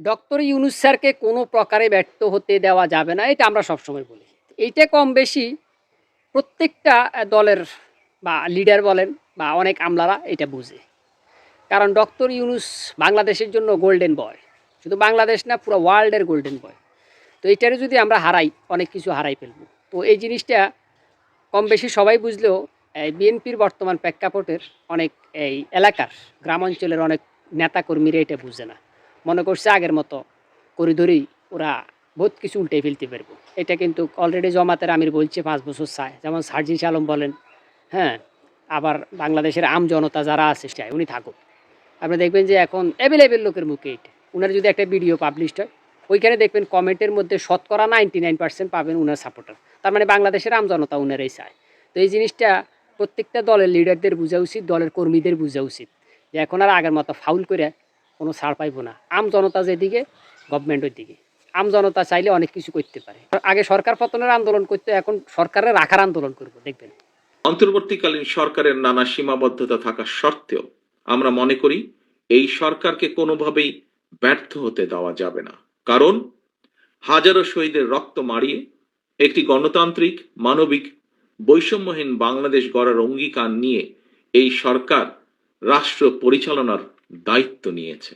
Doctor Yunus স্যারকে কোনো প্রকারে ব্যর্থ হতে দেওয়া যাবে না, এটা আমরা সবসময় বলি। এইটা কম বেশি প্রত্যেকটা দলের বা লিডার বলেন বা অনেক আমলারা এটা বুঝে। কারণ ডক্টর ইউনূস বাংলাদেশের জন্য গোল্ডেন বয়। শুধু বাংলাদেশ না, পুরো ওয়ার্ল্ডের গোল্ডেন বয়। তো এইটারে যদি আমরা হারাই, অনেক কিছু হারাই ফেলবো। তো এই জিনিসটা কম বেশি সবাই বুঝলেও এই বিএনপির বর্তমান প্রেক্ষাপটের অনেক এই এলাকার গ্রাম অঞ্চলের অনেক নেতাকর্মীরা এটা বুঝে না। মনে করছে আগের মতো করিডোরেই ওরা বহুত কিছু উল্টে ফেলতে পারবো। এটা কিন্তু অলরেডি জামাতের আমির বলছে ৫ বছর চায়। যেমন সার্জিস আলম বলেন, হ্যাঁ? আবার বাংলাদেশের জনতা যারা আছে চায় উনি থাকুক। আপনি দেখবেন যে এখন এভেলেবেল লোকের মুখে এটা। উনার যদি একটা ভিডিও পাবলিশড হয়, ওইখানে দেখবেন কমেন্টের মধ্যে শতকরা 99% পাবেন উনার সাপোর্টার। তার মানে বাংলাদেশের জনতা উনারাই চায়। তো এই জিনিসটা প্রত্যেকটা দলের লিডারদের বুঝা উচিত, দলের কর্মীদের বুঝা উচিত যে এখন আর আগের মতো ফাউল করে কোনো ছাড় পাইব না। জনতা যেদিকে, গভর্নমেন্ট ওই দিকে। জনতা চাইলে অনেক কিছু করতে পারে। আগে সরকার পতনের আন্দোলন করতে, এখন সরকারের রাখার আন্দোলন করব, দেখবেন। অন্তর্বর্তীকালীন সরকারের নানা সীমাবদ্ধতা থাকা সত্ত্বেও আমরা মনে করি এই সরকারকে কোনোভাবেই ব্যর্থ হতে দেওয়া যাবে না। কারণ হাজারো শহীদের রক্ত মারিয়ে একটি গণতান্ত্রিক, মানবিক, বৈষম্যহীন বাংলাদেশ গড়ার অঙ্গীকার নিয়ে এই সরকার রাষ্ট্র পরিচালনার দায়িত্ব নিয়েছে।